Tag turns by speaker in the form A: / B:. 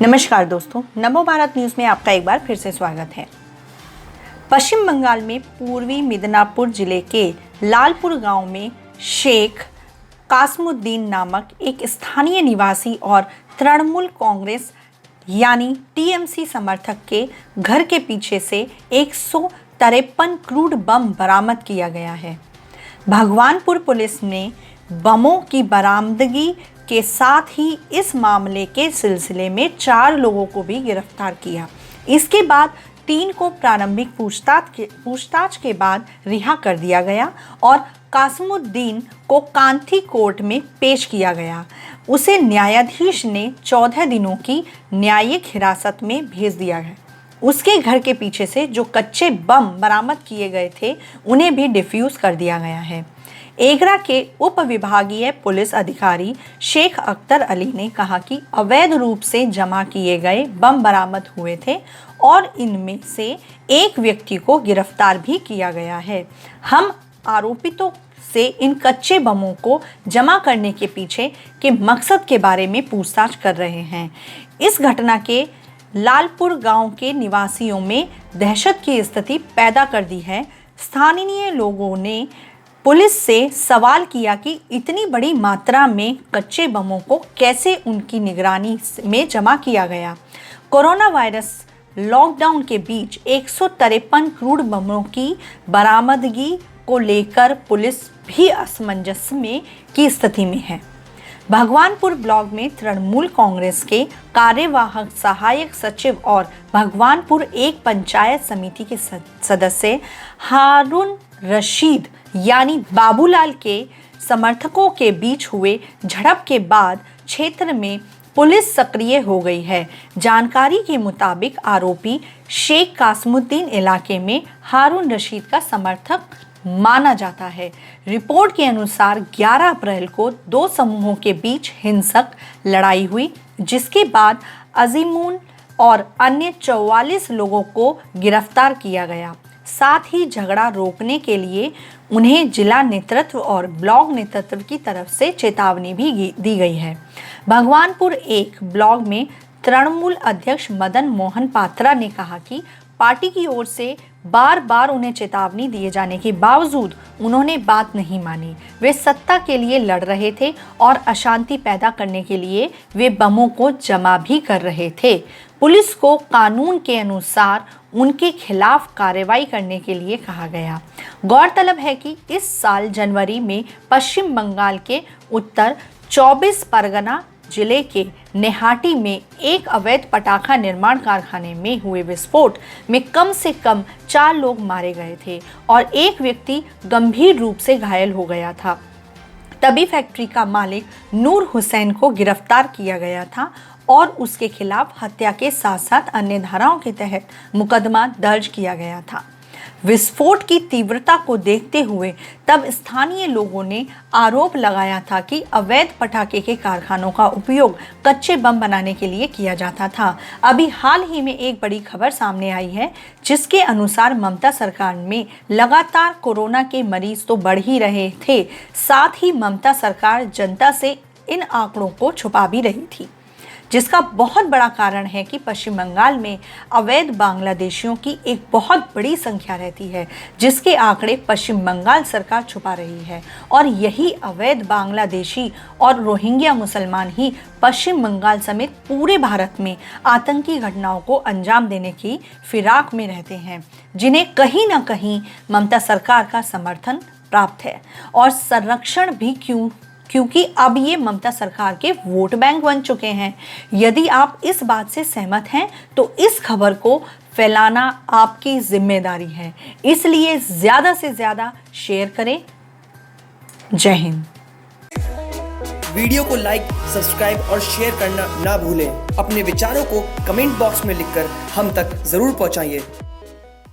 A: नमस्कार दोस्तों, नमो भारत न्यूज़ में आपका एक बार फिर से स्वागत है। पश्चिम बंगाल में पूर्वी मिदनापुर जिले के लालपुर गांव में शेख कासमुद्दीन नामक एक स्थानीय निवासी और तृणमूल कांग्रेस यानी टीएमसी समर्थक के घर के पीछे से 153 क्रूड बम बरामद किया गया है। भगवानपुर पुलिस ने बमों की बरामदगी के साथ ही इस मामले के सिलसिले में 4 लोगों को भी गिरफ्तार किया। इसके बाद 3 को प्रारंभिक पूछताछ के बाद रिहा कर दिया गया और कासमुद्दीन को कांथी कोर्ट में पेश किया गया। उसे न्यायाधीश ने 14 दिनों की न्यायिक हिरासत में भेज दिया है। उसके घर के पीछे से जो कच्चे बम बरामद किए गए थे उन्हें भी डिफ्यूज़ कर दिया गया है। एगरा के उप विभागीय पुलिस अधिकारी शेख अख्तर अली ने कहा कि अवैध रूप से जमा किए गए बम बरामद हुए थे और इनमें से एक व्यक्ति को गिरफ्तार भी किया गया है। हम आरोपितों से इन कच्चे बमों को जमा करने के पीछे के मकसद के बारे में पूछताछ कर रहे हैं। इस घटना के लालपुर गांव के निवासियों में दहशत की स्थिति पैदा कर दी है। स्थानीय लोगों ने पुलिस से सवाल किया कि इतनी बड़ी मात्रा में कच्चे बमों को कैसे उनकी निगरानी में जमा किया गया। कोरोना वायरस लॉकडाउन के बीच 153 क्रूड बमों की बरामदगी को लेकर पुलिस भी असमंजस में की स्थिति में है। भगवानपुर ब्लॉक में तृणमूल कांग्रेस के कार्यवाहक सहायक सचिव और भगवानपुर एक पंचायत समिति के सदस्य हारून रशीद यानी बाबूलाल के समर्थकों के बीच हुए झड़प के बाद क्षेत्र में पुलिस सक्रिय हो गई है। जानकारी के मुताबिक आरोपी शेख कासमुद्दीन इलाके में हारून रशीद का समर्थक माना जाता है। रिपोर्ट के अनुसार 11 अप्रैल को 2 समूहों के बीच हिंसक लड़ाई हुई, जिसके बाद अजीमुन और अन्य 44 लोगों को गिरफ्तार किया गया। साथ ही झगड़ा रोकने के लिए उन्हें जिला नेतृत्व और ब्लॉक नेतृत्व की तरफ से चेतावनी भी दी गई है। भगवानपुर एक ब्लॉक में तृणमूल अध्यक्ष मदन मोहन पात्रा ने कहा कि पार्टी की ओर से बार बार उन्हें चेतावनी दिए जाने के बावजूद उन्होंने बात नहीं मानी। वे सत्ता के लिए लड़ रहे थे और अशांति पैदा करने के लिए वे बमों को जमा भी कर रहे थे। पुलिस को कानून के अनुसार उनके खिलाफ कार्रवाई करने के लिए कहा गया। गौरतलब है कि इस साल जनवरी में पश्चिम बंगाल के उत्तर 24 परगना जिले के नेहाटी में एक अवैध पटाखा निर्माण कारखाने में हुए विस्फोट में कम से कम 4 लोग मारे गए थे और एक व्यक्ति गंभीर रूप से घायल हो गया था। तभी फैक्ट्री का मालिक नूर हुसैन को गिरफ्तार किया गया था और उसके खिलाफ हत्या के साथ साथ अन्य धाराओं के तहत मुकदमा दर्ज किया गया था। विस्फोट की तीव्रता को देखते हुए तब स्थानीय लोगों ने आरोप लगाया था कि अवैध पटाखे के कारखानों का उपयोग कच्चे बम बनाने के लिए किया जाता था। अभी हाल ही में एक बड़ी खबर सामने आई है, जिसके अनुसार ममता सरकार में लगातार कोरोना के मरीज तो बढ़ ही रहे थे, साथ ही ममता सरकार जनता से इन आंकड़ों को छुपा भी रही थी, जिसका बहुत बड़ा कारण है कि पश्चिम बंगाल में अवैध बांग्लादेशियों की एक बहुत बड़ी संख्या रहती है, जिसके आंकड़े पश्चिम बंगाल सरकार छुपा रही है। और यही अवैध बांग्लादेशी और रोहिंग्या मुसलमान ही पश्चिम बंगाल समेत पूरे भारत में आतंकी घटनाओं को अंजाम देने की फिराक में रहते हैं, जिन्हें कहीं ना कहीं ममता सरकार का समर्थन प्राप्त है और संरक्षण भी क्योंकि अब ये ममता सरकार के वोट बैंक बन चुके हैं। यदि आप इस बात से सहमत हैं तो इस खबर को फैलाना आपकी जिम्मेदारी है, इसलिए ज़्यादा से ज़्यादा शेयर करें। जय हिंद।
B: वीडियो को लाइक, सब्सक्राइब और शेयर करना ना भूलें। अपने विचारों को कमेंट बॉक्स में लिखकर हम तक ज़रूर पहुंचाइए।